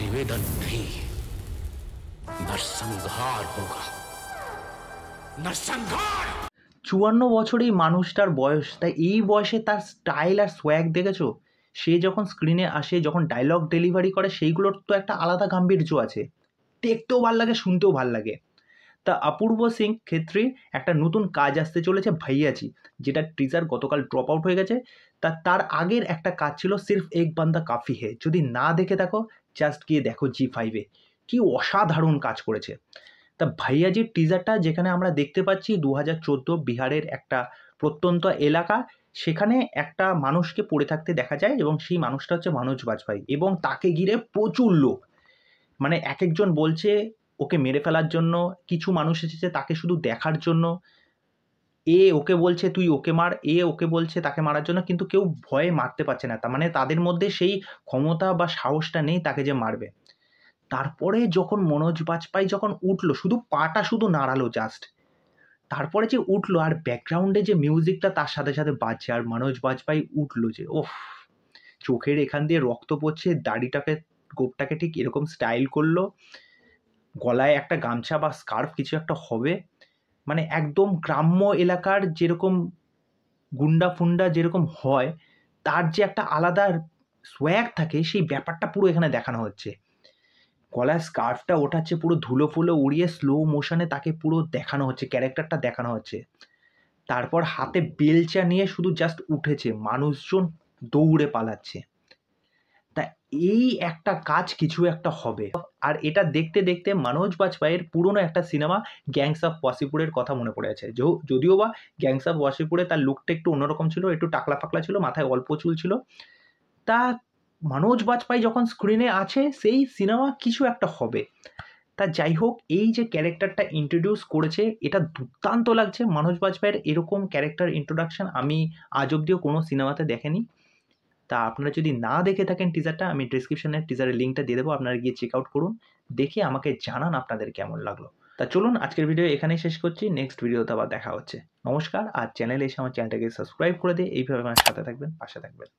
निवेदन नहीं, नरसंहार होगा, नरसंहार। 54 বছর এই মানুষটার বয়স, তাই এই বয়সে তার স্টাইল আর সোয়াগ দেখেছো? সে যখন স্ক্রিনে আসে, যখন ডায়লগ ডেলিভারি করে, সেইগুলোর তো একটা আলাদা গাম্ভীর্য আছে, দেখতেও ভাল লাগে, শুনতেও ভাল লাগে। তা অপূর্ব সিং ক্ষেত্রে একটা নতুন কাজ আসতে চলেছে ভাইয়াজি, যেটা টিজার গতকাল ড্রপ আউট হয়ে গেছে। তার আগের একটা কাজ ছিল সির্ফ এক বান্দা কাফি হে, যদি না দেখে থাকো জাস্ট গিয়ে দেখো জি5-এ, কি অসাধারণ কাজ করেছে। তা ভাইয়াজির টিজারটা যেখানে আমরা দেখতে পাচ্ছি 2014 বিহারের একটা প্রত্যন্ত এলাকা, সেখানে একটা মানুষকে পড়ে থাকতে দেখা যায় এবং সেই মানুষটা হচ্ছে মনোজ বাজপেয়ী, এবং তাকে ঘিরে প্রচুর লোক, মানে এক একজন বলছে ওকে মেরে ফেলার জন্য, কিছু মানুষ এসেছে তাকে শুধু দেখার জন্য, এ ওকে বলছে তুই ওকে মার, এ ওকে বলছে তাকে মারার জন্য, কিন্তু কেউ ভয়ে মারতে পারছে না, তার মানে তাদের মধ্যে সেই ক্ষমতা বা সাহসটা নেই তাকে যে মারবে। তারপরে যখন মনোজ বাজপেয়ী যখন উঠলো, শুধু পাটা শুধু নাড়ালো জাস্ট, তারপরে যে উঠলো আর ব্যাকগ্রাউন্ডে যে মিউজিকটা তার সাথে সাথে বাজছে, আর মনোজ বাজপেয়ী উঠলো যে, ওফ, চোখের এখান দিয়ে রক্ত পড়ছে, দাড়িটাকে গোপটাকে ঠিক এরকম স্টাইল করলো, গলায় একটা গামছা বা স্কার্ফ কিছু একটা হবে, মানে একদম গ্রাম্য এলাকার যেরকম গুন্ডা ফুন্ডা যেরকম হয়, তার যে একটা আলাদা সোয়াগ থাকে, সেই ব্যাপারটা পুরো এখানে দেখানো হচ্ছে। গলায় স্কার্ফটা ওঠাচ্ছে, পুরো ধুলো ফুলো উড়িয়ে স্লো মোশনে তাকে পুরো দেখানো হচ্ছে, ক্যারেক্টারটা দেখানো হচ্ছে। তারপর হাতে বেলচা নিয়ে শুধু জাস্ট উঠেছে, মানুষজন দৌড়ে পালাচ্ছে। তা এই একটা কাজ কিছু একটা হবে। আর এটা দেখতে দেখতে মনোজ বাজপেয়ীর পুরনো একটা সিনেমা গ্যাংস অফ ওয়াসিপুরের কথা মনে পড়ে আছে। যদিও বা গ্যাংস অফ ওয়াসিপুরে তার লুকটা একটু অন্যরকম ছিল, একটু টাকলা ফাকলা ছিল, মাথায় অল্প চুল ছিল। তা মনোজ বাজপেয়ী যখন স্ক্রিনে আছে, সেই সিনেমা কিছু একটা হবে। তা যাই হোক, এই যে ক্যারেক্টারটা ইন্ট্রোডিউস করেছে, এটা দুর্দান্ত লাগছে। মনোজ বাজপেয়ীর এরকম ক্যারেক্টার ইন্ট্রোডাকশন আমি আজ অব্দিও কোনো সিনেমাতে দেখেনি। তা আপনারা যদি না দেখে থাকেন টিজারটা, আমি ডিসক্রিপশনে টিজারের লিঙ্কটা দিয়ে দেবো, আপনারা গিয়ে চেক আউট করুন, দেখে আমাকে জানান আপনাদের কেমন লাগলো। তা চলুন, আজকের ভিডিও এখানেই শেষ করছি, নেক্সট ভিডিওতে আবার দেখা হচ্ছে। নমস্কার, আর চ্যানেলে এসে আমার চ্যানেলটাকে সাবস্ক্রাইব করে দিয়ে এইভাবে আমার সাথে থাকবেন, পাশে থাকবেন।